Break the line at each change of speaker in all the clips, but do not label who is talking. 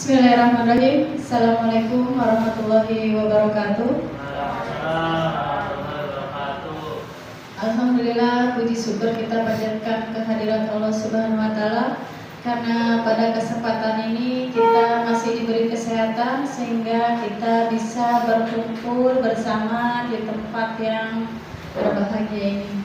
Bismillahirrahmanirrahim. Assalamualaikum warahmatullahi wabarakatuh. Alhamdulillah, puji syukur kita panjatkan kehadirat Allah Subhanahu wa Ta'ala, karena pada kesempatan ini kita masih diberi kesehatan sehingga kita bisa berkumpul bersama di tempat yang berbahagia ini.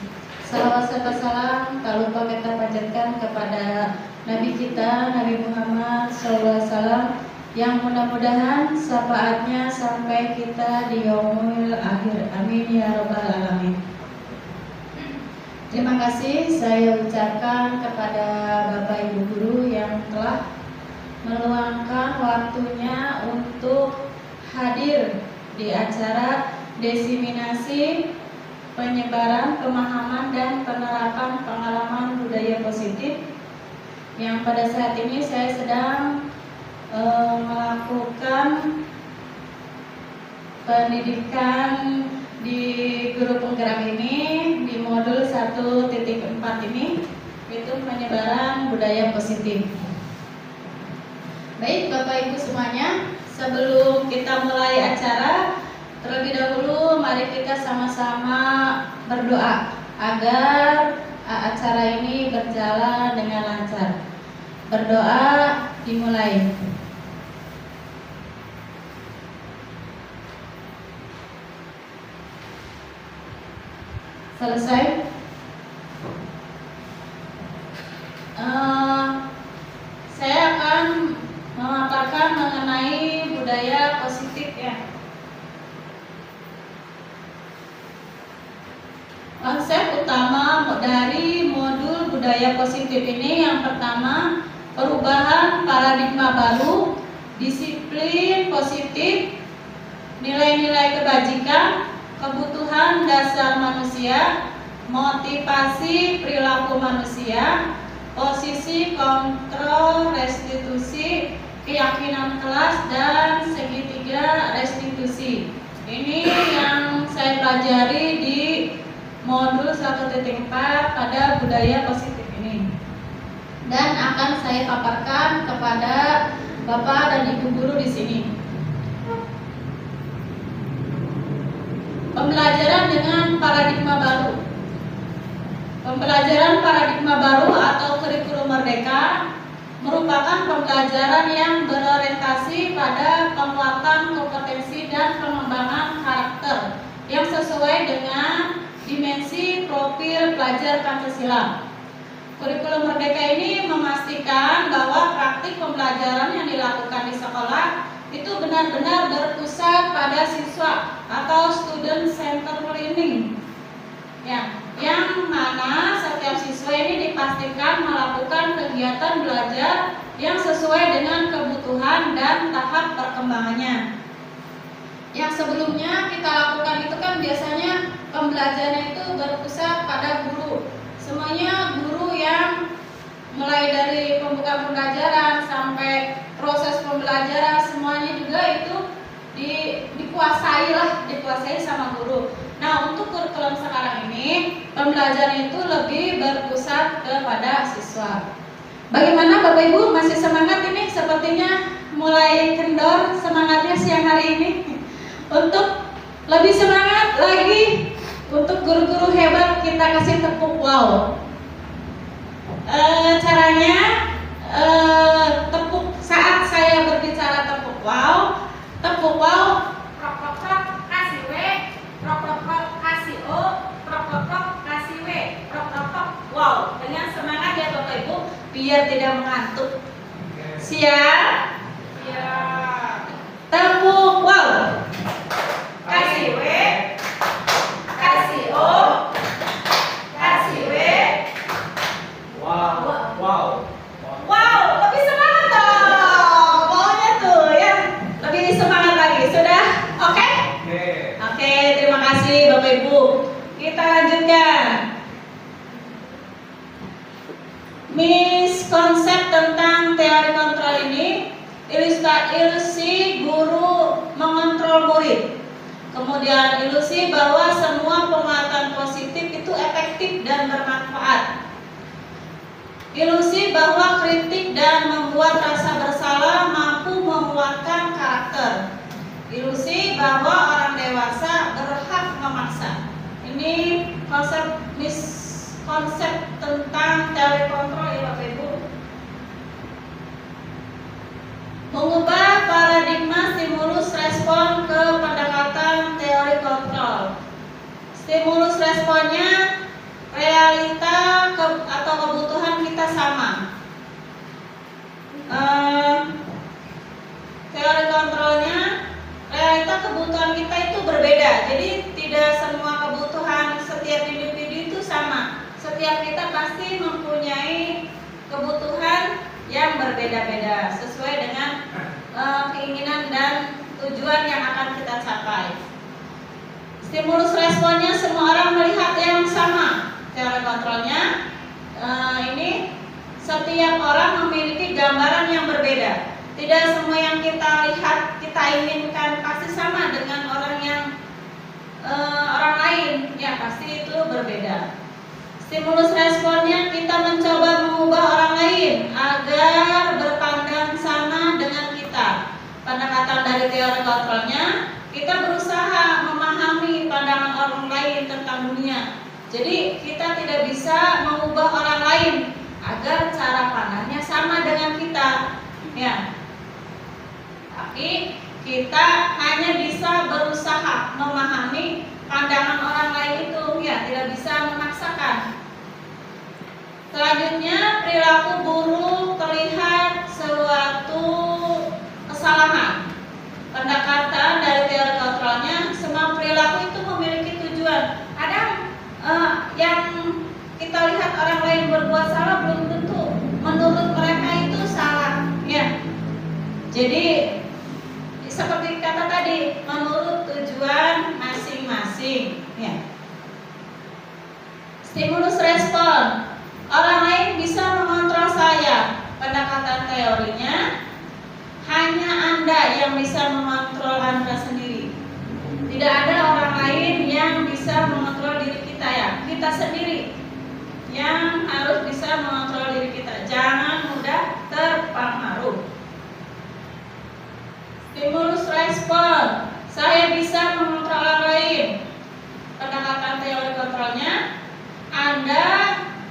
Salawat serta salam tak lupa kita panjatkan kepada Nabi kita, Nabi Muhammad SAW, yang mudah-mudahan syafaatnya sampai kita di yaumul akhir. Amin ya rabbal alamin. Terima kasih saya ucapkan kepada Bapak Ibu Guru yang telah meluangkan waktunya untuk hadir di acara diseminasi penyebaran pemahaman dan penerapan pengalaman budaya positif, yang pada saat ini saya sedang melakukan pendidikan di guru penggerak ini di modul 1.4 ini, yaitu penyebaran budaya positif. Baik Bapak Ibu semuanya, sebelum kita mulai acara, terlebih dahulu mari kita sama-sama berdoa agar acara ini berjalan dengan lancar. Berdoa dimulai. Selesai. Saya akan memaparkan mengenai budaya positif ya. Konsep utama dari modul budaya positif ini yang pertama, perubahan paradigma baru, disiplin positif, nilai-nilai kebajikan, kebutuhan dasar manusia, motivasi perilaku manusia, posisi kontrol restitusi, keyakinan kelas, dan segitiga restitusi. Ini yang saya pelajari di modul 1.4 pada budaya positif ini, dan akan saya paparkan kepada Bapak dan Ibu guru di sini. Pembelajaran dengan paradigma baru. Pembelajaran paradigma baru atau kurikulum merdeka merupakan pembelajaran yang berorientasi pada penguatan kompetensi dan pengembangan karakter yang sesuai dengan dimensi profil pelajar Pancasila. Kurikulum merdeka ini memastikan bahwa praktik pembelajaran yang dilakukan di sekolah itu benar-benar berpusat pada siswa atau student center learning, ya, yang mana setiap siswa ini dipastikan melakukan kegiatan belajar yang sesuai dengan kebutuhan dan tahap perkembangannya. Yang sebelumnya kita lakukan itu kan biasanya pembelajaran itu berpusat pada guru. Semuanya guru yang mulai dari pembuka pembelajaran sampai proses pembelajaran semuanya juga itu dikuasai sama guru. Nah, untuk kurikulum sekarang ini pembelajaran itu lebih berpusat kepada siswa. Bagaimana Bapak Ibu, masih semangat ini? Sepertinya mulai kendor semangatnya siang hari ini. Untuk lebih semangat lagi, untuk guru-guru hebat kita kasih tepuk wow. Caranya tepuk saat saya berbicara tepuk wow, prok prok prok kasih W, prok prok prok kasih O, prok prok prok kasih W, prok prok prok wow. Dengan semangat ya Bapak Ibu, biar tidak mengantuk. Siap? Siap. Tepuk wow. Kasih W, kasih O, kasih W. Wow. Wow, lebih semangat dong. Pokoknya tuh ya, lebih semangat lagi. Sudah? Oke? Oke, terima kasih Bapak Ibu. Kita lanjutkan. Miskonsep tentang teori kontrol ini, ilusi guru mengontrol murid. Kemudian ilusi bahwa semua penguatan positif itu efektif dan bermanfaat. Ilusi bahwa kritik dan membuat rasa bersalah mampu karakter. Ilusi bahwa orang dewasa berhak memaksa. Ini konsep tentang teori kontrol ya Bapak Ibu. Mengubah paradigma stimulus respon ke pendekatan teori kontrol. Stimulus responnya realita atau kebutuhan kita sama. Teori kontrolnya realita kebutuhan kita itu berbeda. Jadi tidak semua kebutuhan setiap individu itu sama. Setiap kita pasti mempunyai kebutuhan yang berbeda-beda sesuai dengan keinginan dan tujuan yang akan kita capai. Stimulus responnya semua orang melihat yang sama. Teori kontrolnya ini setiap orang memiliki gambaran yang berbeda. Tidak semua yang kita lihat, kita inginkan pasti sama dengan orang lain. Ya pasti itu berbeda. Stimulus responnya kita mencoba mengubah orang lain agar berpandang sama dengan kita. Pendekatan dari teori kontrolnya, kita berusaha memahami pandangan orang lain tentang dunia. Jadi kita tidak bisa mengubah orang lain agar cara pandangnya sama dengan kita. Ya. Tapi kita hanya bisa berusaha memahami pandangan orang lain itu, ya, tidak bisa memaksakan. Selanjutnya, perilaku buruk terlihat suatu kesalahan. Pendekatan dari teori kontrolnya, semua perilaku itu memiliki tujuan. Kadang yang kita lihat orang lain berbuat salah belum tentu menurut mereka itu salah, ya. Jadi seperti kata tadi, menurut tujuan masing-masing, ya. Stimulus respon. Orang lain bisa mengontrol saya. Pendekatan teorinya, hanya Anda yang bisa mengontrol Anda sendiri. Tidak ada orang lain yang bisa mengontrol diri kita, ya. Kita sendiri yang harus bisa mengontrol diri kita. Jangan mudah terpengaruh. Stimulus respon. Saya bisa mengontrol orang lain. Pendekatan teori kontrolnya, Anda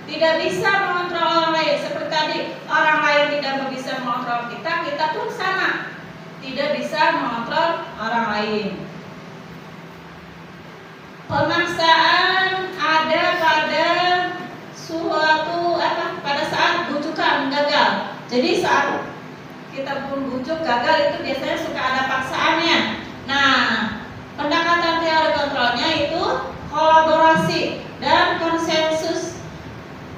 tidak bisa mengontrol orang lain. Seperti tadi, orang lain tidak bisa mengontrol kita, kita pun sama, tidak bisa mengontrol orang lain. Pemaksaan ada pada saat bujukan gagal. Jadi saat kita pun bujuk gagal itu biasanya suka ada paksaannya. Nah, pendekatan teori kontrolnya itu kolaborasi dan konsensus,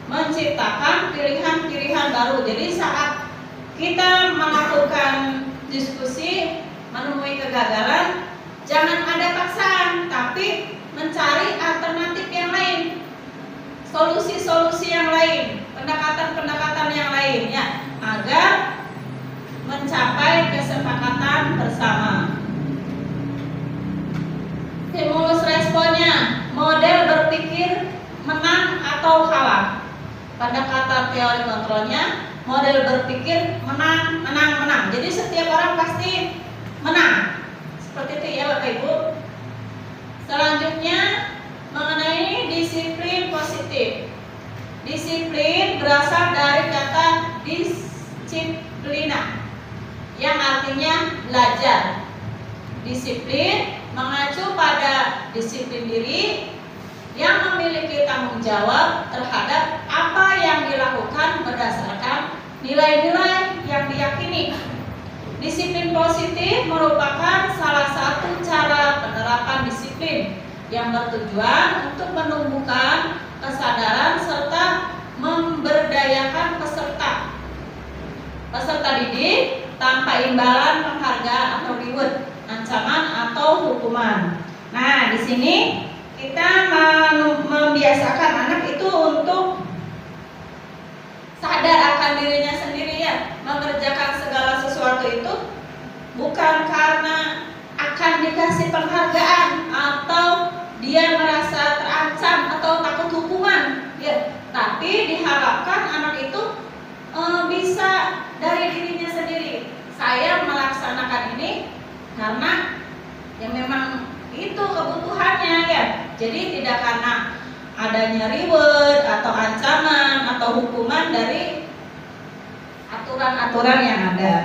menciptakan pilihan-pilihan baru. Jadi saat kita melakukan diskusi menemui kegagalan, jangan ada paksaan, tapi mencari alternatif yang lain, solusi-solusi yang lain, pendekatan-pendekatan yang lain, ya, agar mencapai kesepakatan bersama. Stimulus responnya, model berpikir menang atau kalah. Pendekatan teori kontrolnya, model berpikir menang, menang, menang. Jadi setiap orang pasti menang. Seperti itu ya Bapak Ibu. Selanjutnya mengenai disiplin positif. Disiplin berasal dari kata disiplina, yang artinya belajar. Disiplin mengacu pada disiplin diri yang memiliki tanggung jawab terhadap apa yang dilakukan berdasarkan nilai-nilai yang diyakini. Disiplin positif merupakan salah satu cara penerapan disiplin yang bertujuan untuk menumbuhkan kesadaran serta memberdayakan peserta didik tanpa imbalan penghargaan atau reward, ancaman atau hukuman. Nah, di sini kita membiasakan anak itu untuk sadar akan dirinya sendiri, ya, mengerjakan segala sesuatu itu bukan karena akan dikasih penghargaan atau dia merasa terancam atau takut hukuman, ya, tapi diharapkan anak itu bisa dari dirinya sendiri. Saya melaksanakan ini karena yang memang itu kebutuhannya ya. Jadi tidak karena adanya reward atau ancaman atau hukuman dari aturan-aturan yang ada.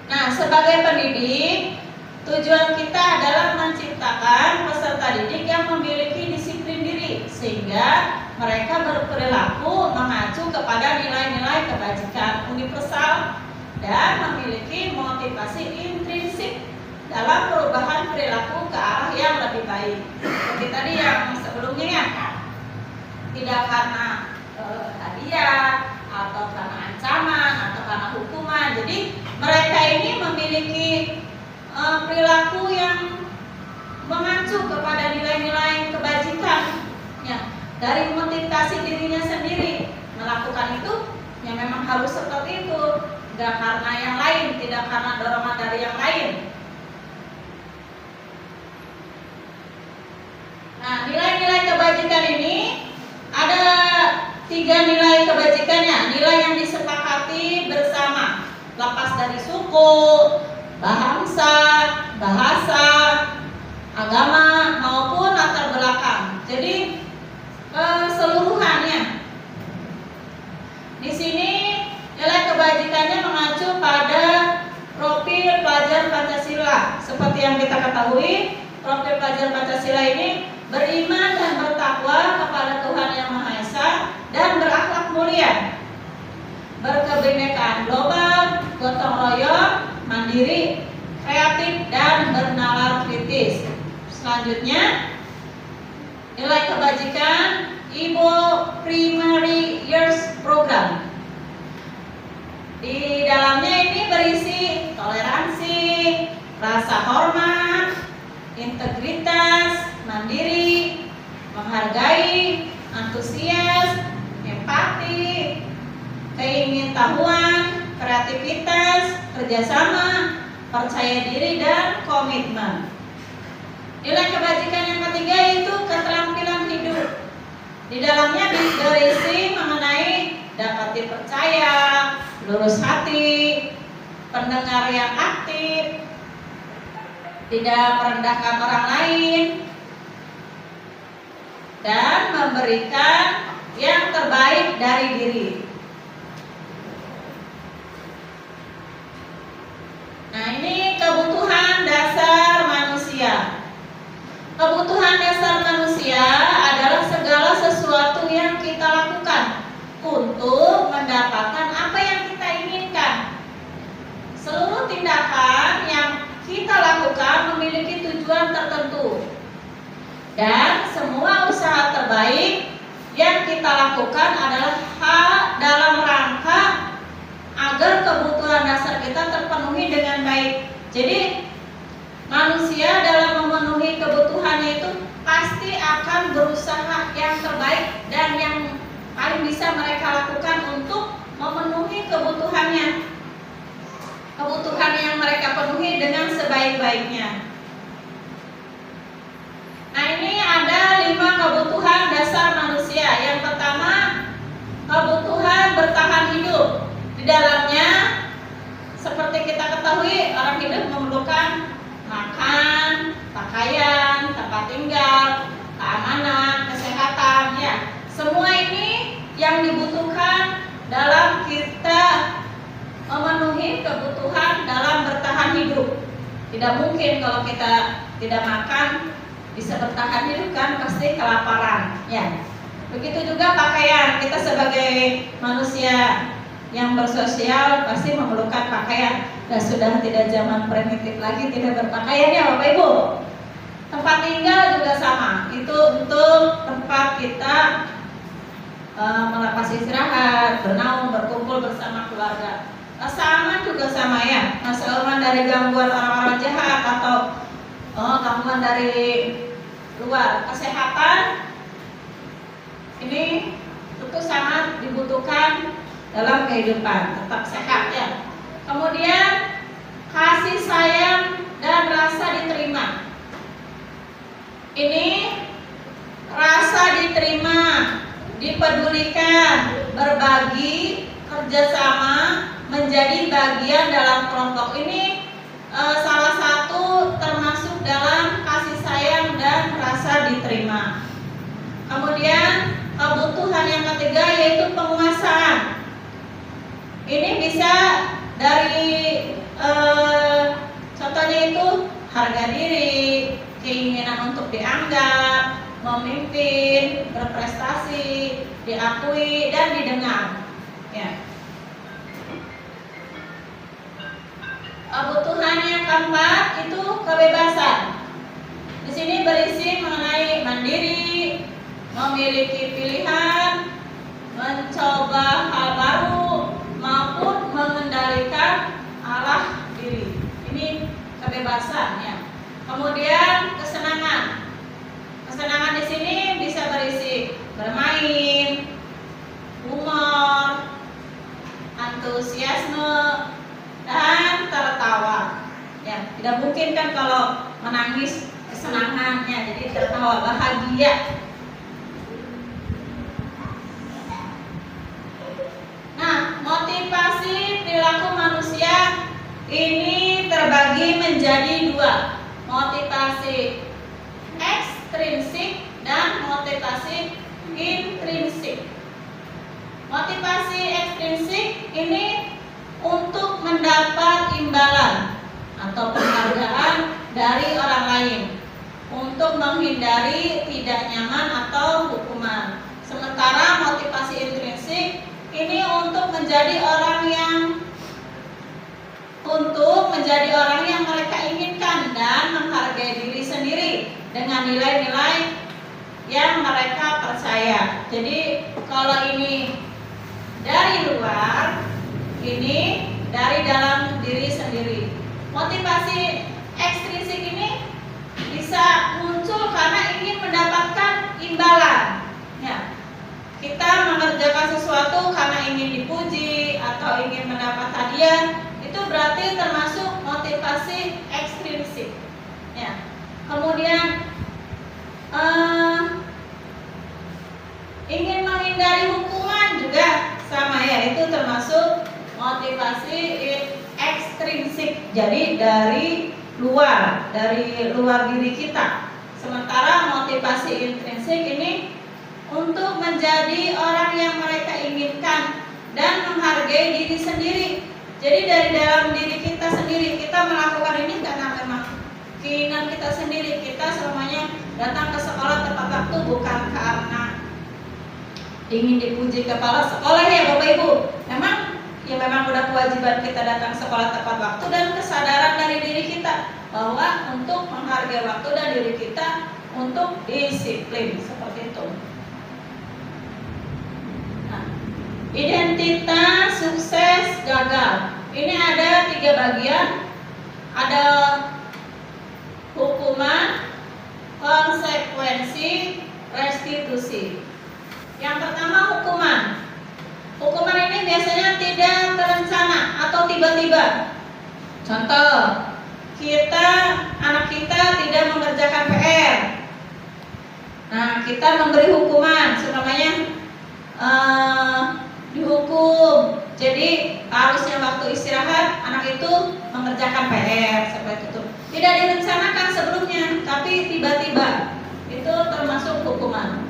Nah, sebagai pendidik, tujuan kita adalah menciptakan peserta didik yang memiliki disiplin diri sehingga mereka berperilaku mengacu kepada nilai-nilai kebajikan universal dan memiliki motivasi intrinsik dalam perubahan perilaku ke arah yang lebih baik. Seperti tadi yang sebelumnya ya, tidak karena hadiah atau karena ancaman atau karena hukuman. Jadi mereka ini memiliki perilaku yang mengacu kepada nilai-nilai kebajikan ya, dari motivasi dirinya sendiri melakukan itu yang memang harus seperti itu, tidak karena yang lain, tidak karena dorongan dari yang lain. Nah, nilai-nilai kebajikan ini ada 3 nilai kebajikannya, nilai yang disepakati bersama, lepas dari suku, bangsa, bahasa, agama maupun latar belakang. Jadi keseluruhannya. Di sini nilai kebajikannya mengacu pada profil pelajar Pancasila. Seperti yang kita ketahui, profil pelajar Pancasila ini beriman dan bertakwa kepada Tuhan Yang Maha Esa dan berakhlak mulia, berkebinekaan global, gotong royong, mandiri, kreatif, dan bernalar kritis. Selanjutnya, nilai kebajikan Ibo Primary Years Program. Di dalamnya ini berisi toleransi, rasa hormat, integritas, mandiri, menghargai, antusias, empati, keingintahuan, kreativitas, kerjasama, percaya diri, dan komitmen. Nilai kebajikan yang ketiga itu keterampilan hidup. Di dalamnya berisi mengenai dapat dipercaya, lurus hati, pendengar yang aktif, tidak merendahkan orang lain, dan memberikan yang terbaik dari diri. Nah, ini kebutuhan dasar manusia. Kebutuhan dasar manusia adalah segala sesuatu yang kita lakukan untuk mendapatkan apa yang kita inginkan. Seluruh tindakan yang kita lakukan memiliki tujuan tertentu, dan semua usaha terbaik yang kita lakukan adalah dalam rangka agar kebutuhan dasar kita terpenuhi dengan baik. Jadi manusia dalam memenuhi kebutuhannya itu pasti akan berusaha yang terbaik dan yang paling bisa mereka lakukan untuk memenuhi kebutuhannya. Kebutuhan yang mereka penuhi dengan sebaik-baiknya. Nah, ini ada 5 kebutuhan dasar manusia. Yang pertama, kebutuhan bertahan hidup. Di dalamnya, seperti kita ketahui, orang hidup memerlukan makan, pakaian, tempat tinggal, keamanan, kesehatan, ya. Semua ini yang dibutuhkan dalam kita memenuhi kebutuhan dalam bertahan hidup. Tidak mungkin kalau kita tidak makan bisa bertahan hidup, kan pasti kelaparan, ya. Begitu juga pakaian. Kita sebagai manusia yang bersosial pasti memerlukan pakaian. Dan sudah tidak zaman primitif lagi tidak berpakaian, ya Bapak Ibu. Tempat tinggal juga sama. Itu untuk tempat kita melepas istirahat, bernaung, berkumpul bersama keluarga. Kesamaan juga sama, ya. Aman dari gangguan orang-orang jahat atau gangguan dari luar. Kesehatan ini tentu sangat dibutuhkan dalam kehidupan, tetap sehat, ya. Kemudian kasih sayang dan rasa diterima. Ini rasa diterima, dipedulikan, berbagi, kerjasama, menjadi bagian dalam kelompok. Ini salah satu termasuk dalam kasih sayang dan rasa diterima. Kemudian kebutuhan yang ketiga yaitu penguasaan. Ini bisa dari contohnya itu harga diri, keinginan untuk dianggap, memimpin, berprestasi, diakui dan didengar. Ya. Kebutuhan yang keempat itu kebebasan. Di sini berisi mengenai mandiri, memiliki pilihan, mencoba hal baru, maupun mengendalikan arah diri. Ini kebebasan ya. Kemudian kesenangan. Kesenangan di sini bisa berisi bermain, humor, antusiasme, dan tertawa. Ya, tidak mungkin kan kalau menangis kesenangannya, jadi tertawa bahagia. Nah, motivasi perilaku manusia ini terbagi menjadi dua, motivasi ekstrinsik dan motivasi intrinsik. Motivasi ekstrinsik ini untuk mendapat imbalan atau penghargaan dari orang lain, untuk menghindari tidak nyaman atau hukuman. Sementara motivasi intrinsik ini untuk menjadi orang yang mereka inginkan dan menghargai diri sendiri dengan nilai-nilai yang mereka percaya. Jadi kalau ini dari luar, ini dari dalam diri sendiri. Motivasi ekstrinsik ini bisa muncul karena ingin mendapatkan imbalan. Ya, kita mengerjakan sesuatu karena ingin dipuji atau ingin mendapat hadiah, itu berarti termasuk motivasi ekstrinsik. Ya. Kemudian ingin menghindari hukuman juga sama ya, itu termasuk motivasi ekstrinsik. Jadi dari luar diri kita. Sementara motivasi intrinsik ini untuk menjadi orang yang mereka inginkan dan menghargai diri sendiri. Jadi dari dalam diri kita sendiri, kita melakukan ini karena memang keinginan kita sendiri. Kita selamanya datang ke sekolah tepat waktu bukan karena ingin dipuji kepala sekolah ya Bapak Ibu. Memang udah kewajiban kita datang sekolah tepat waktu dan kesadaran dari diri kita bahwa untuk menghargai waktu dan diri kita untuk disiplin seperti itu. Nah, identitas sukses gagal. Ini ada 3 bagian. Ada hukuman, konsekuensi, restitusi. Yang pertama hukuman. Hukuman ini biasanya tidak terencana atau tiba-tiba. Contoh, anak kita tidak mengerjakan PR. Nah, kita memberi hukuman, namanya dihukum. Jadi harusnya waktu istirahat anak itu mengerjakan PR seperti itu. Tidak direncanakan sebelumnya, tapi tiba-tiba. Itu termasuk hukuman.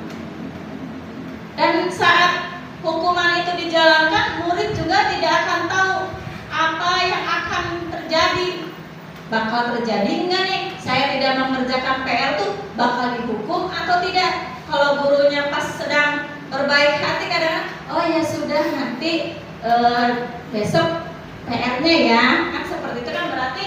Dan saat hukuman itu dijalankan, murid juga tidak akan tahu apa yang akan terjadi. Bakal terjadi enggak nih, saya tidak mengerjakan PR tuh bakal dihukum atau tidak. Kalau gurunya pas sedang berbaik hati kadang-kadang, oh ya sudah nanti besok PR-nya ya, kan seperti itu kan berarti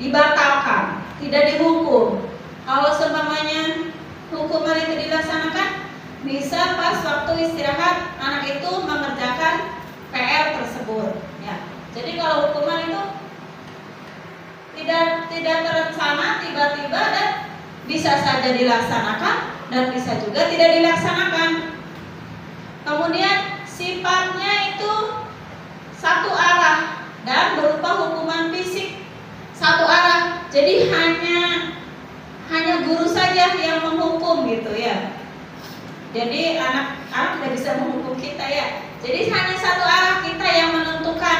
dibatalkan, tidak dihukum. Kalau seumpamanya hukuman itu dilaksanakan, bisa pas waktu istirahat anak itu mengerjakan PR tersebut. Ya. Jadi kalau hukuman itu tidak terencana, tiba-tiba dan bisa saja dilaksanakan dan bisa juga tidak dilaksanakan. Kemudian sifatnya itu satu arah dan berupa hukuman fisik satu arah. Jadi hanya guru saja yang menghukum gitu ya. Jadi anak tidak bisa menghukum kita ya. Jadi hanya satu arah, kita yang menentukan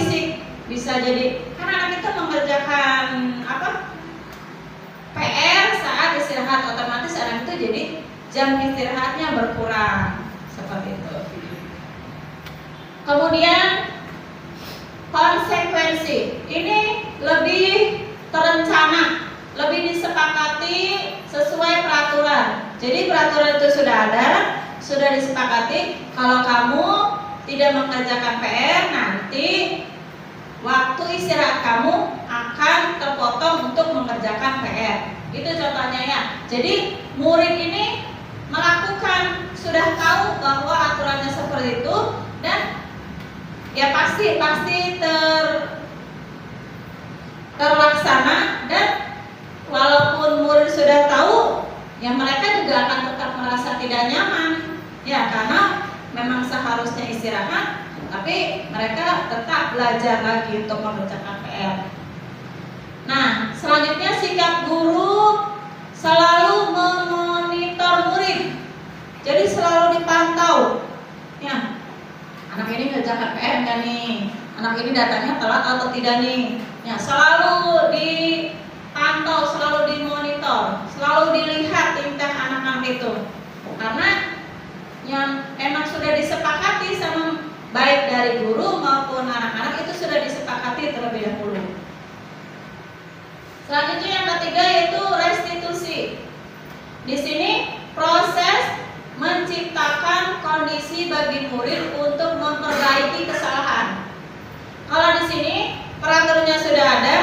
fisik, bisa jadi karena anak itu mengerjakan PR saat istirahat, otomatis anak itu jadi jam istirahatnya berkurang seperti itu. Kemudian konsekuensi ini lebih terencana, lebih disepakati sesuai peraturan. Jadi peraturan itu sudah ada, sudah disepakati. Kalau kamu tidak mengerjakan PR, nanti waktu istirahat kamu akan terpotong untuk mengerjakan PR. Itu contohnya ya. Jadi murid ini melakukan, sudah tahu bahwa aturannya seperti itu, dan ya pasti terlaksana. Dan walaupun murid sudah tahu, ya mereka juga akan tetap merasa tidak nyaman ya, karena memang seharusnya istirahat, tapi mereka tetap belajar lagi untuk mengerjakan PR. Nah, selanjutnya sikap guru selalu memonitor murid. Jadi selalu dipantau. Ya, anak ini ngerjakan PR nggak nih? Anak ini datangnya telat atau tidak nih? Ya, selalu dipantau, selalu dimonitor, selalu dilihat tingkah anak-anak itu. Karena yang emang sudah disepakati sama baik dari guru maupun anak-anak, itu sudah disepakati terlebih dahulu. Selanjutnya yang ketiga yaitu restitusi. Di sini proses menciptakan kondisi bagi murid untuk memperbaiki kesalahan. Kalau di sini peraturannya sudah ada,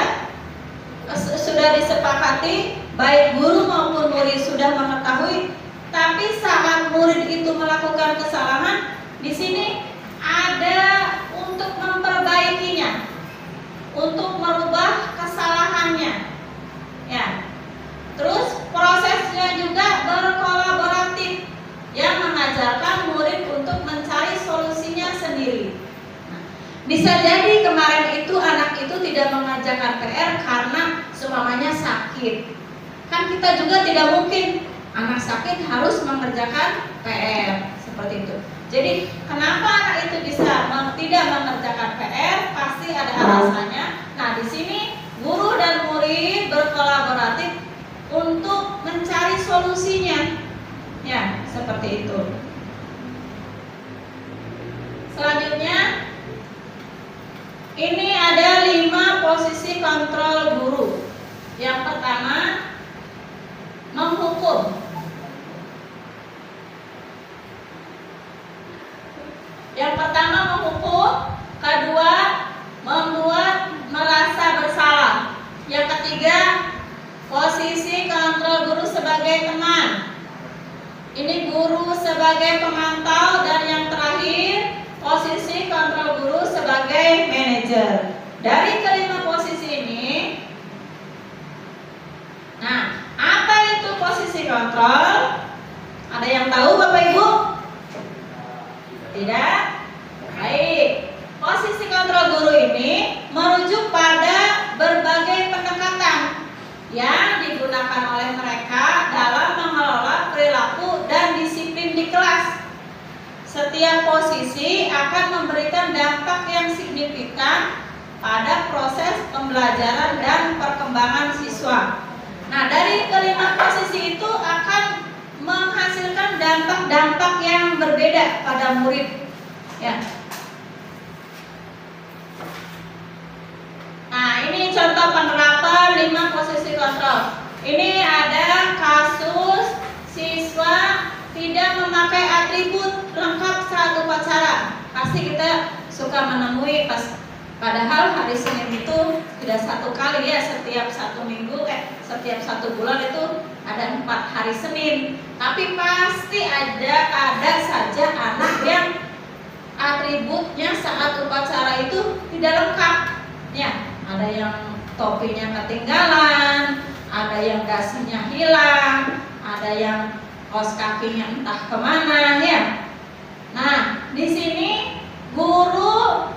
sudah disepakati, baik guru maupun murid sudah mengetahui. Tapi saat murid itu melakukan kesalahan, di sini ada untuk memperbaikinya, untuk merubah kesalahannya. Ya. Terus prosesnya juga berkolaboratif, yang mengajarkan murid untuk mencari solusinya sendiri. Nah, bisa jadi kemarin itu anak itu tidak mengerjakan PR karena seumpamanya sakit. Kan kita juga tidak mungkin anak sakit harus mengerjakan PR seperti itu. Jadi kenapa anak itu bisa tidak mengerjakan PR? Pasti ada alasannya. Nah, di sini guru dan murid berkolaboratif untuk mencari solusinya. Ya, seperti itu. Selanjutnya, ini ada 5 posisi kontrol guru. Yang pertama, menghukum. Yang pertama menghukum, kedua membuat merasa bersalah. Yang ketiga, posisi kontrol guru sebagai teman. Ini guru sebagai pemantau. Dan yang terakhir, posisi kontrol guru sebagai manajer. Dari kelima posisi ini, nah, apa itu posisi kontrol? Ada yang tahu Bapak Ibu? Tidak? Baik. Posisi kontrol guru ini merujuk pada berbagai pendekatan yang digunakan oleh mereka dalam mengelola perilaku dan disiplin di kelas. Setiap posisi akan memberikan dampak yang signifikan pada proses pembelajaran dan perkembangan siswa. Nah, dari kelima posisi itu akan menghasilkan dampak-dampak yang berbeda pada murid. Ya. Nah, ini contoh penerapan 5 posisi kontrol. Ini ada kasus siswa tidak memakai atribut lengkap saat upacara. Pasti kita suka menemui padahal hari Senin itu tidak 1 kali ya, setiap 1 minggu, setiap 1 bulan itu ada 4 hari Senin. Tapi pasti ada saja anak yang atributnya saat upacara itu tidak lengkap. Ya, ada yang topinya ketinggalan, ada yang dasinya hilang, ada yang kaos kakinya entah kemana ya. Nah, di sini guru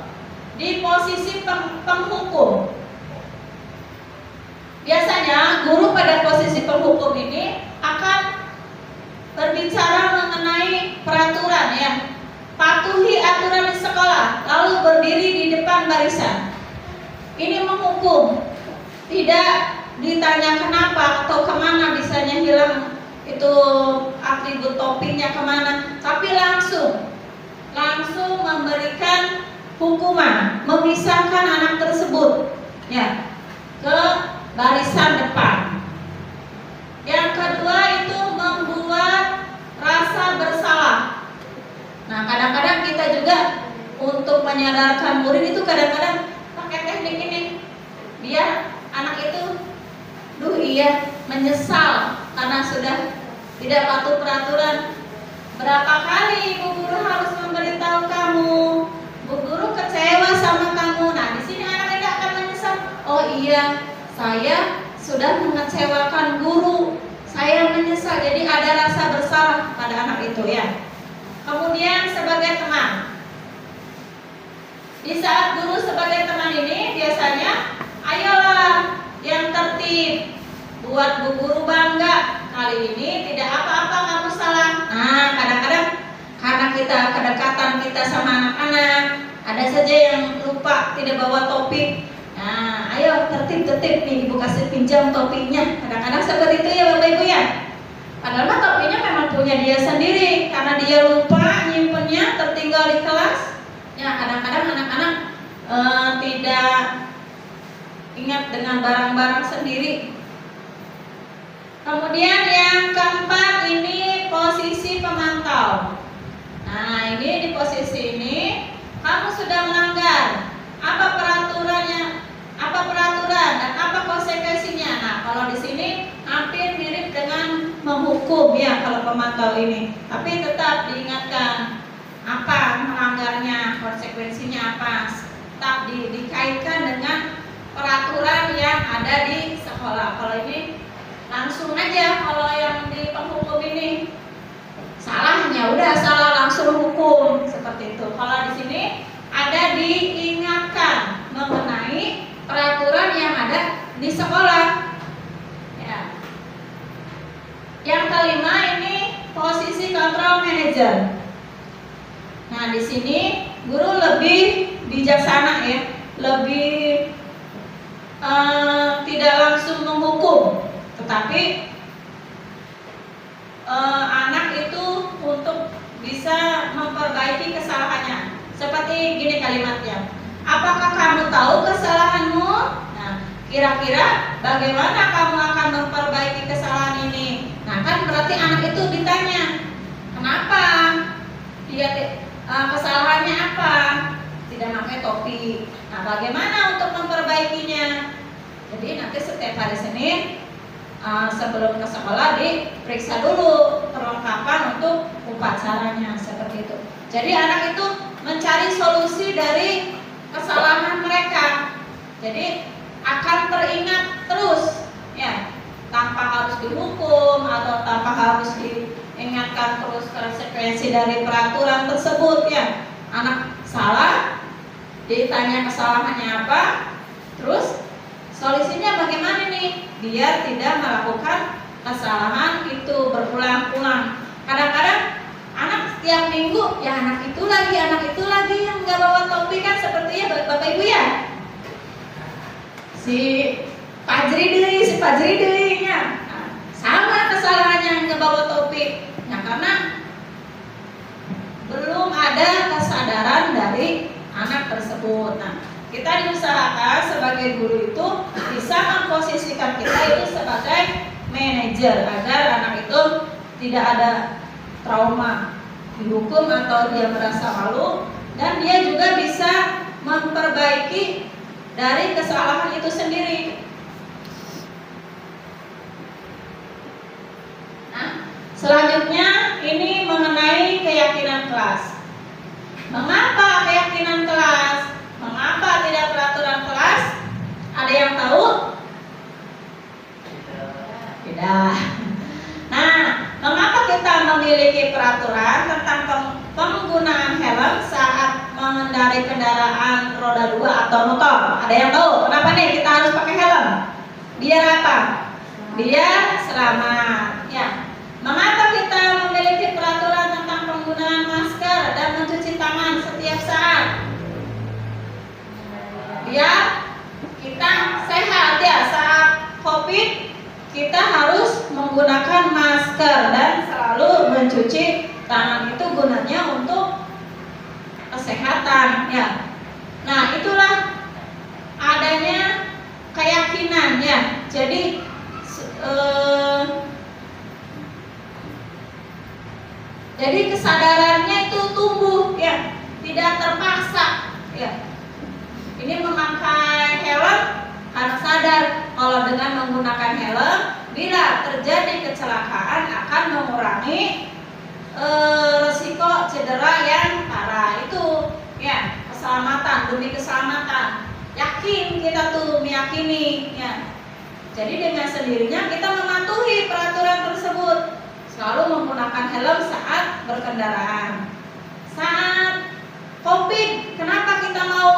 di posisi penghukum. Biasanya guru pada posisi penghukum ini akan berbicara mengenai peraturan ya. Patuhi aturan di sekolah. Lalu selalu berdiri di depan barisan. Ini menghukum, tidak ditanya kenapa atau kemana bisanya hilang itu atribut topinya kemana, tapi langsung memberikan hukuman, memisahkan anak tersebut ya ke barisan depan. Yang kedua itu membuat rasa bersalah. Nah, kadang-kadang kita juga untuk menyadarkan murid itu kadang-kadang pakai teknik ini, biar anak itu menyesal karena sudah tidak patuh peraturan. Berapa kali Bu Guru harus memberitahu kamu, Bu Guru kecewa sama kamu. Nah, di sini anak tidak akan menyesal. Oh iya, saya sudah mengecewakan guru, saya menyesal. Jadi ada rasa bersalah pada anak itu ya. Kemudian sebagai teman, di saat guru sebagai teman ini biasanya, ayolah yang tertib, buat Bu Guru bangga. Kali ini tidak apa-apa kamu salah. Nah, kadang-kadang karena kita kedekatan kita sama anak-anak, ada saja yang lupa tidak bawa topi. Nah, ayo tertib-tertib nih, Ibu kasih pinjam topinya. Kadang-kadang seperti itu ya Bapak Ibu ya. Padahal mah topinya memang punya dia sendiri, karena dia lupa nyimpennya, tertinggal di kelas. Ya, kadang-kadang anak-anak tidak ingat dengan barang-barang sendiri. Kemudian yang keempat ini posisi pemantau. Nah, ini di posisi ini kamu sudah melanggar. Apa peraturannya? Apa peraturan dan apa konsekuensinya? Nah, kalau di sini hampir mirip dengan menghukum ya kalau pemantau ini. Tapi tetap diingatkan apa melanggarnya, konsekuensinya apa. Tetap dikaitkan dengan peraturan yang ada di sekolah. Kalau ini langsung aja, kalau yang di penghukum ini salahnya udah salah langsung hukum seperti itu. Kalau di sini ada diingatkan mengenai peraturan yang ada di sekolah. Ya. Yang kelima ini posisi kontrol manajer. Nah, di sini guru lebih bijaksana ya, lebih tidak langsung menghukum, tetapi anak itu untuk bisa memperbaiki kesalahannya. Seperti gini kalimatnya, apakah kamu tahu kesalahanmu? Nah, kira-kira bagaimana kamu akan memperbaiki kesalahan ini? Nah, kan berarti anak itu ditanya, kenapa dia kesalahannya apa? Tidak pakai topi. Nah, bagaimana untuk memperbaikinya? Jadi nanti setiap hari Senin sebelum ke sekolah diperiksa dulu perlengkapan untuk upacaranya seperti itu. Jadi anak itu mencari solusi dari kesalahan mereka. Jadi akan teringat terus ya, tanpa harus dihukum atau tanpa harus diingatkan terus konsekuensi dari peraturan tersebut ya. Anak salah, ditanya kesalahannya apa, terus solusinya bagaimana nih biar tidak melakukan kesalahan itu berulang-ulang. Kadang-kadang anak setiap minggu ya anak itu lagi yang nggak bawa topi kan, sepertinya Bapak Ibu ya. Si Fajri dirinya sama kesalahannya nggak bawa topi. Nah, karena belum ada kesadaran dari anak tersebut. Nah, kita diusahakan sebagai guru itu bisa memposisikan kita itu sebagai manajer agar anak itu tidak ada trauma dihukum atau dia merasa malu, dan dia juga bisa memperbaiki dari kesalahan itu sendiri. Nah, selanjutnya ini mengenai keyakinan kelas. Mengapa keyakinan kelas? Mengapa tidak peraturan kelas? Ada yang tahu? Tidak. Nah, mengapa kita memiliki peraturan tentang penggunaan helm saat mengendarai kendaraan roda 2 atau motor? Ada yang tahu? Kenapa nih kita harus pakai helm? Biar apa? Biar selamat. Ya. Mengapa kita memiliki peraturan tentang penggunaan masker dan mencuci tangan setiap saat? masker dan selalu mencuci tangan. Itu gunanya untuk kesehatan ya. Nah, itulah adanya keyakinan ya. Jadi kesadarannya itu tumbuh ya, tidak terpaksa ya. Ini memakai helm harus sadar kalau dengan menggunakan helm bila terjadi kecelakaan akan mengurangi resiko cedera yang parah. Itu ya, keselamatan, demi keselamatan. Yakin kita tuh meyakini ya. Jadi dengan sendirinya kita mematuhi peraturan tersebut. Selalu menggunakan helm saat berkendaraan. Saat COVID, kenapa kita mau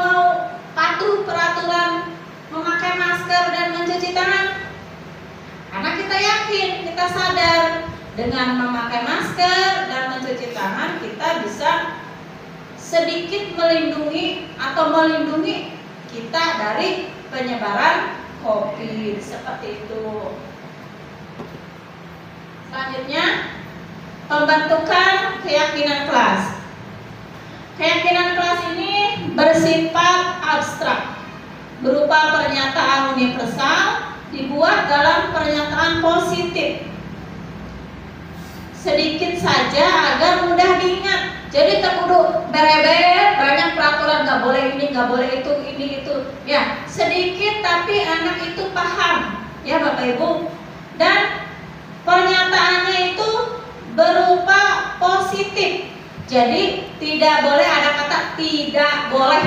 patuh peraturan memakai masker dan mencuci tangan? Karena kita yakin, kita sadar dengan memakai masker dan mencuci tangan kita bisa sedikit melindungi kita dari penyebaran COVID seperti itu. Selanjutnya, pembentukan keyakinan kelas. Keyakinan kelas ini bersifat abstrak, berupa pernyataan universal dibuat dalam pernyataan positif. Sedikit saja agar mudah diingat. Jadi terkudu berebet banyak peraturan, nggak boleh ini, nggak boleh itu, ini itu. Ya, sedikit tapi anak itu paham, ya Bapak Ibu. Dan pernyataannya itu berupa positif. Jadi tidak boleh ada kata tidak boleh.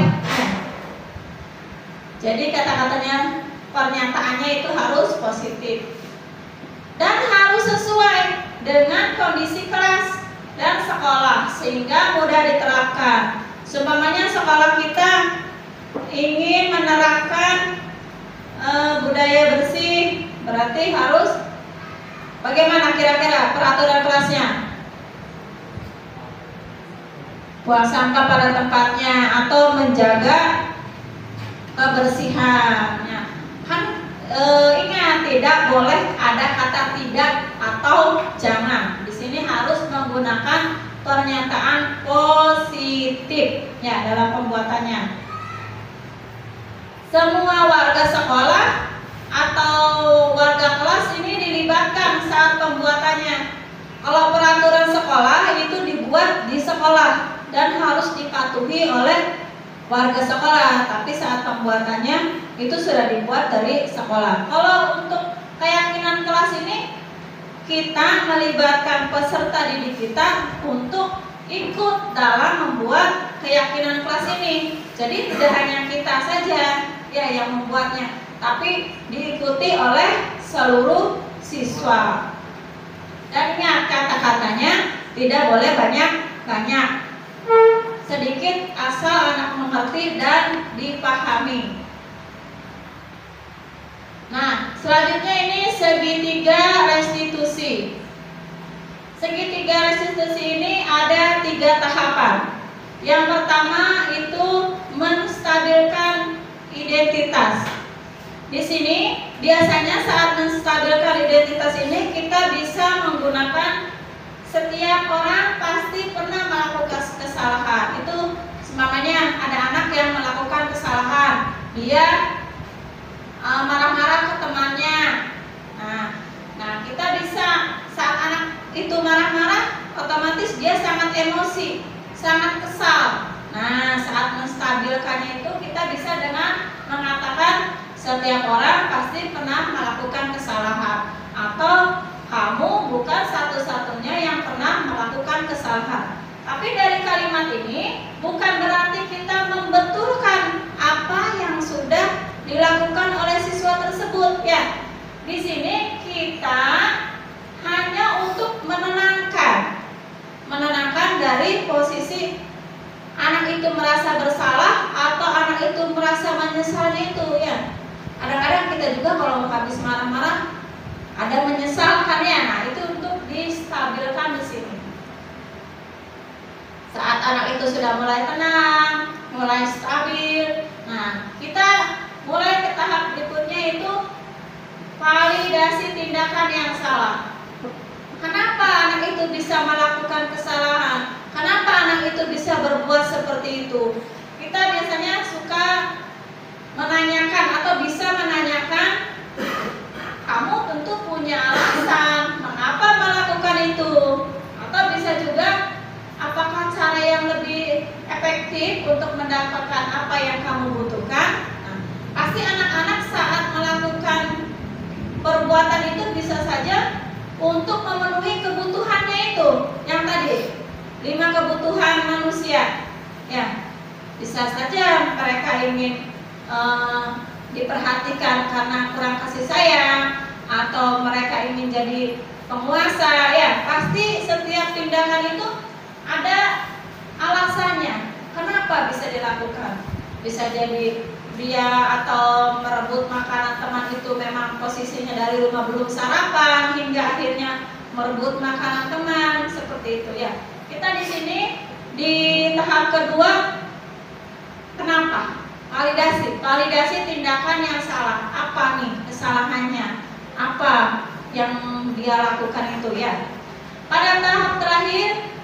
Jadi kata-katanya, pernyataannya itu harus positif dan harus sesuai dengan kondisi kelas dan sekolah sehingga mudah diterapkan. Seumpamanya sekolah kita ingin menerapkan budaya bersih, berarti harus bagaimana kira-kira peraturan kelasnya? Buang sampah pada tempatnya atau menjaga kebersihannya. Ingat, tidak boleh ada kata tidak atau jangan. Di sini harus menggunakan pernyataan positif ya dalam pembuatannya. Semua warga sekolah atau warga kelas ini dilibatkan saat pembuatannya. Kalau peraturan sekolah itu dibuat di sekolah dan harus dipatuhi oleh warga sekolah, tapi saat pembuatannya itu sudah dibuat dari sekolah. Kalau untuk keyakinan kelas ini, kita melibatkan peserta didik kita untuk ikut dalam membuat keyakinan kelas ini. Jadi tidak hanya kita saja ya yang membuatnya, tapi diikuti oleh seluruh siswa. Dan ingat, kata-katanya tidak boleh banyak-banyak, sedikit asal anak mengerti dan dipahami. Nah, selanjutnya ini segitiga restitusi. Segitiga restitusi ini ada 3 tahapan. Yang pertama itu menstabilkan identitas. Di sini biasanya saat menstabilkan identitas ini kita bisa menggunakan setiap orang pasti pernah melakukan kesalahan. Itu semuanya ada anak yang melakukan kesalahan, dia marah-marah ke temannya. Nah, kita bisa saat anak itu marah-marah, otomatis dia sangat emosi, sangat kesal. Nah, saat menstabilkannya itu kita bisa dengan mengatakan setiap orang pasti pernah melakukan kesalahan, atau kamu bukan satu-satunya yang pernah melakukan kesalahan. Tapi dari kalimat ini bukan berarti kita membetulkan apa yang sudah dilakukan oleh siswa tersebut ya. Di sini kita hanya untuk menenangkan dari posisi anak itu merasa bersalah atau anak itu merasa menyesal itu ya. Kadang-kadang kita juga kalau habis marah-marah ada menyesalkannya. Nah, itu untuk distabilkan di sini. Saat anak itu sudah mulai tenang, mulai stabil, nah kita mulai ke tahap berikutnya itu validasi tindakan yang salah. Kenapa anak itu bisa melakukan kesalahan? Kenapa anak itu bisa berbuat seperti itu? Kita biasanya suka menanyakan atau bisa menanyakan, kamu tentu punya alasan mengapa melakukan itu. Atau bisa juga, apakah cara yang lebih efektif untuk mendapatkan apa yang kamu butuhkan? Nah, pasti anak-anak saat melakukan perbuatan itu bisa saja untuk memenuhi kebutuhannya itu, yang tadi 5 kebutuhan manusia. Ya, bisa saja mereka ingin diperhatikan karena kurang kasih sayang, atau mereka ingin jadi penguasa. Ya, pasti setiap tindakan itu ada alasannya. Kenapa bisa dilakukan? Bisa jadi dia atau merebut makanan teman itu memang posisinya dari rumah belum sarapan hingga akhirnya merebut makanan teman, seperti itu ya. Kita di sini di tahap kedua, kenapa? Validasi tindakan yang salah. Apa nih kesalahannya? Apa yang dia lakukan itu ya? Pada tahap terakhir,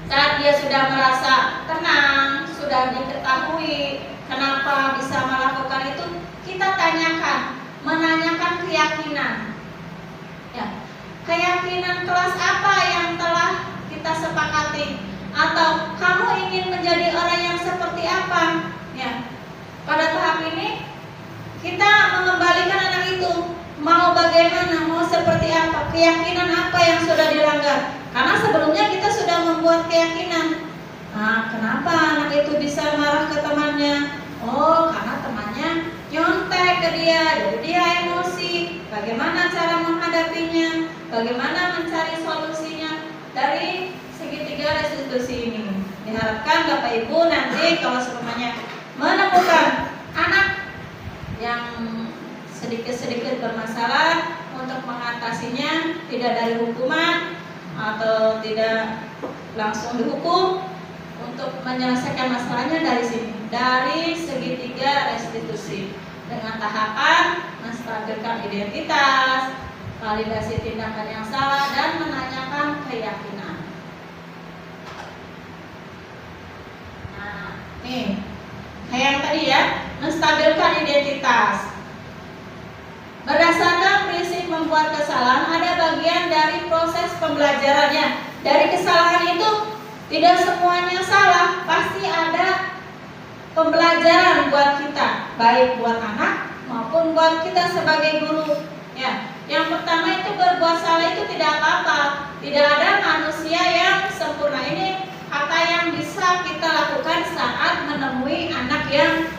saat dia sudah merasa tenang, sudah diketahui kenapa bisa melakukan itu, kita tanyakan, menanyakan keyakinan. Ya, keyakinan kelas apa yang telah kita sepakati? Atau kamu ingin menjadi orang yang seperti apa? Ya, pada tahap ini kita mengembalikan anak itu mau bagaimana, mau seperti apa, keyakinan apa yang sudah dilanggar. Karena sebelumnya kita sudah membuat keyakinan. Nah, kenapa anak itu bisa marah ke temannya? Oh, karena temannya nyontek ke dia, jadi dia emosi. Bagaimana cara menghadapinya? Bagaimana mencari solusinya dari segitiga restitusi ini? Diharapkan Bapak Ibu nanti kalau semuanya menemukan anak yang sedikit-sedikit bermasalah, untuk mengatasinya tidak dari hukuman atau tidak langsung dihukum, untuk menyelesaikan masalahnya dari sini, dari segitiga restitusi, dengan tahapan menstabilkan identitas, validasi tindakan yang salah, dan menanyakan keyakinan. Nah, nih kayak yang tadi ya, menstabilkan identitas. Berdasarkan prinsip membuat kesalahan, ada bagian dari proses pembelajarannya. Dari kesalahan itu tidak semuanya salah, pasti ada pembelajaran buat kita, baik buat anak maupun buat kita sebagai guru. Ya, yang pertama itu berbuat salah itu tidak apa-apa. Tidak ada manusia yang sempurna. Ini kata yang bisa kita lakukan saat menemui anak yang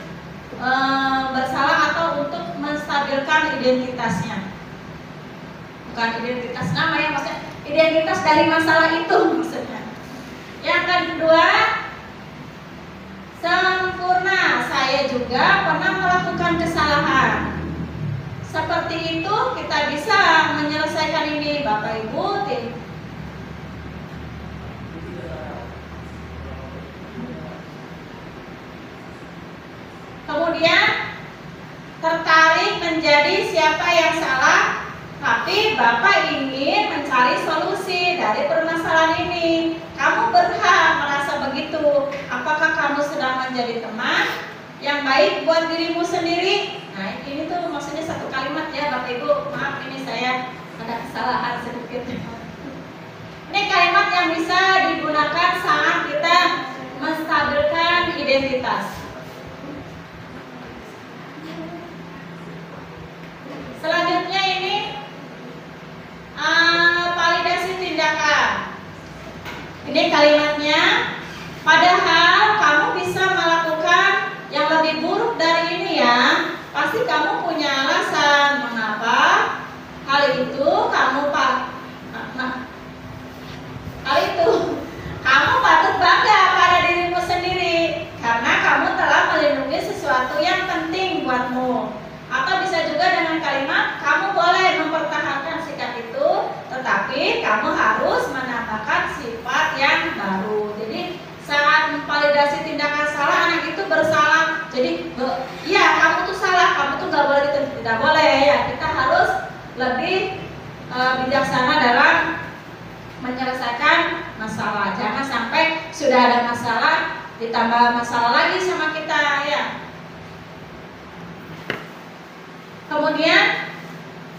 bersalah atau untuk menstabilkan identitasnya. Bukan identitas nama ya, maksudnya identitas dari masalah itu maksudnya. Yang kedua, sempurna. Saya juga pernah melakukan kesalahan. Seperti itu kita bisa menyelesaikan ini, Bapak Ibu. Kemudian tertarik menjadi siapa yang salah, tapi Bapak ingin mencari solusi dari permasalahan ini. Kamu berhak merasa begitu. Apakah kamu sedang menjadi teman yang baik buat dirimu sendiri? Nah, ini tuh maksudnya satu kalimat ya Bapak Ibu. Maaf, ini saya ada kesalahan sedikit. Ini kalimat yang bisa digunakan saat kita menstabilkan identitas. Selanjutnya ini validasi tindakan. Ini kalimatnya, padahal kamu bisa melakukan yang lebih buruk dari ini ya. Pasti kamu punya alasan mengapa hal itu kamu kamu patut bangga pada dirimu sendiri karena kamu telah melindungi sesuatu yang penting buatmu. Atau bisa juga dengan kalimat, kamu boleh mempertahankan sikap itu, tetapi kamu harus menambahkan sifat yang baru. Jadi saat validasi tindakan salah, anak itu bersalah. Jadi ya kamu tuh salah, kamu tuh nggak boleh gitu, tidak boleh ya. Kita harus lebih bijaksana dalam menyelesaikan masalah. Jangan sampai sudah ada masalah ditambah masalah lagi sama kita ya. Kemudian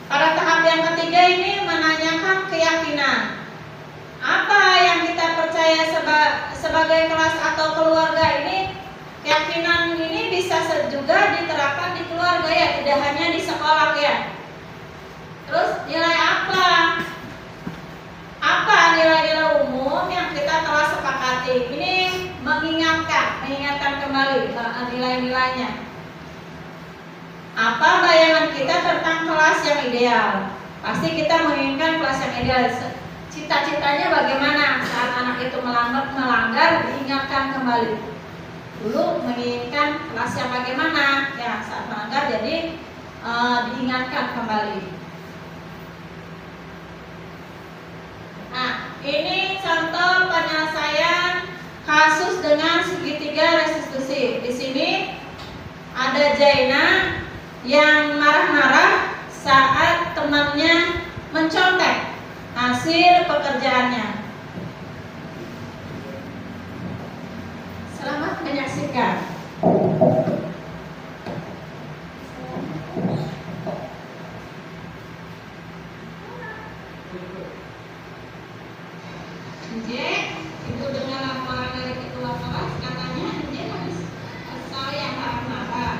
pada tahap yang ketiga ini menanyakan keyakinan. Apa yang kita percaya sebagai kelas atau keluarga ini, keyakinan ini bisa juga diterapkan di keluarga ya, tidak hanya di sekolah ya. Terus nilai apa? Apa nilai-nilai umum yang kita telah sepakati? Ini mengingatkan kembali nilai-nilainya. Apa bayangan kita tentang kelas yang ideal? Pasti kita menginginkan kelas yang ideal. Cita-citanya bagaimana saat anak itu melanggar diingatkan kembali. Dulu menginginkan kelas yang bagaimana? Ya, saat melanggar jadi diingatkan kembali. Nah, ini contoh penyelesaian kasus dengan segitiga restitusi. Di sini ada Jaina yang marah-marah saat temannya mencontek hasil pekerjaannya. Selamat menyaksikan. Ibu dengan laporan dari ketua kelas katanya harus kesal yang marah-marah.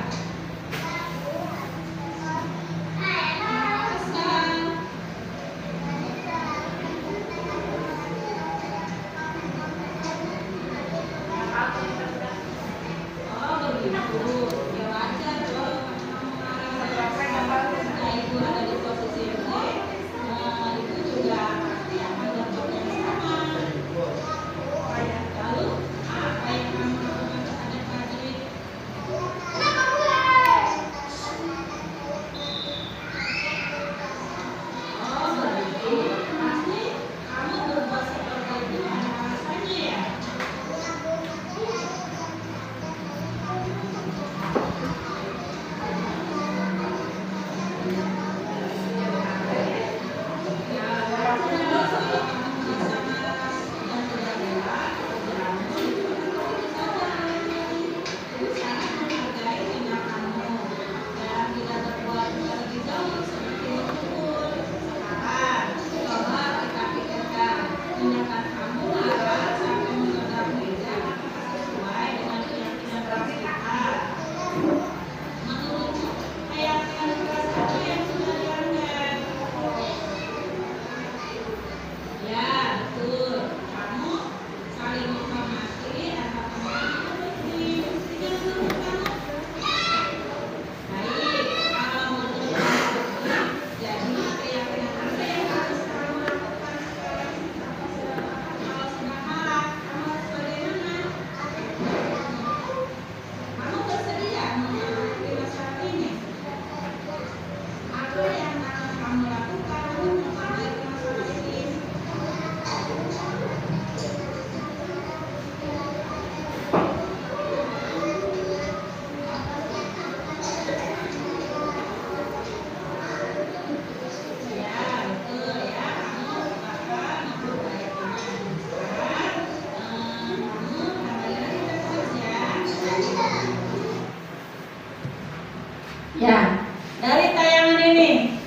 Ya, dari tayangan ini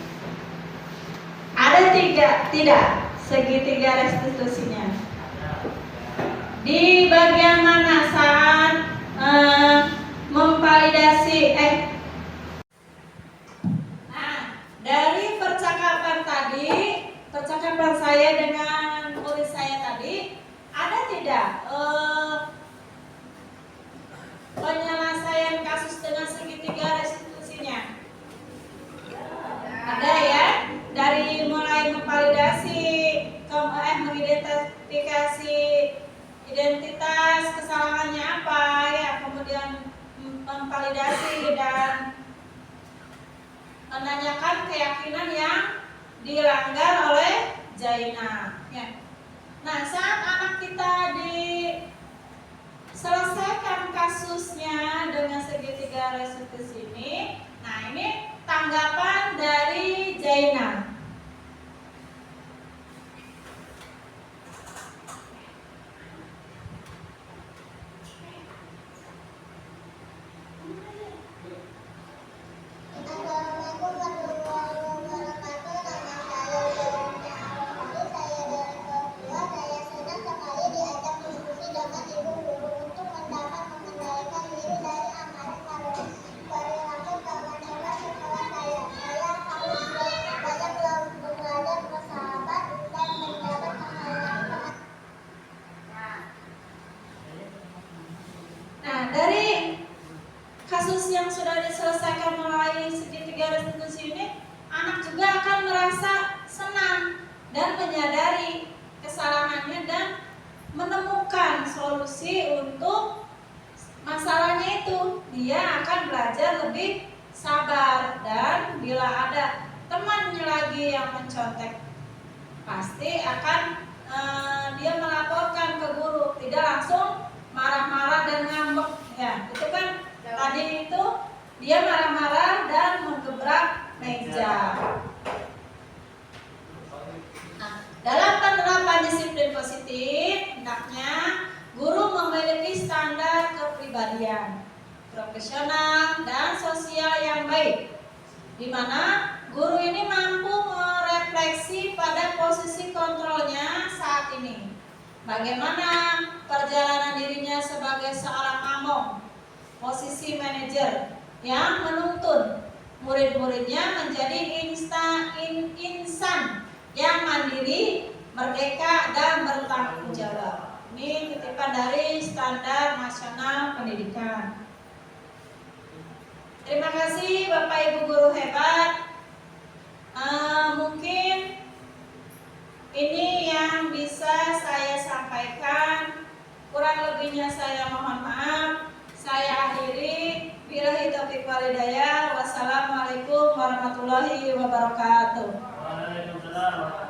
ada tidak segitiga restitusinya. Di bagian mana saat memvalidasi dari percakapan tadi, percakapan saya dengan murid saya tadi, ada tidak penyelesaian kasus dengan segitiga restitusinya? Ada ya, dari mulai memvalidasi, mengidentifikasi identitas kesalahannya apa ya, kemudian memvalidasi dan menanyakan keyakinan yang dilanggar oleh Jaina. Ya. Nah, saat anak kita diselesaikan kasusnya dengan segitiga restitusi ini, nah ini tanggapan dari Jaina. juga akan merasa senang dan menyadari kesalahannya dan menemukan solusi untuk masalahnya itu. Dia akan belajar lebih sabar, dan bila ada temannya lagi yang mencontek, pasti akan dia melaporkan ke guru, tidak langsung marah-marah dan ngambek ya. Itu kan tadi itu dia marah-marah dan menggebrak meja. Nah, dalam penerapan disiplin positif, hendaknya guru memiliki standar kepribadian profesional dan sosial yang baik, di mana guru ini mampu merefleksi pada posisi kontrolnya saat ini, bagaimana perjalanan dirinya sebagai seorang among, posisi manajer yang menuntun murid-muridnya menjadi insan yang mandiri, merdeka, dan bertanggung jawab. Ini kutipan dari Standar Nasional Pendidikan. Terima kasih Bapak Ibu guru hebat. Mungkin ini yang bisa saya sampaikan. Kurang lebihnya saya mohon maaf. Saya akhiri. Billahi taufiq wal hidayah. Wassalamualaikum warahmatullahi wabarakatuh.
Waalaikumsalam.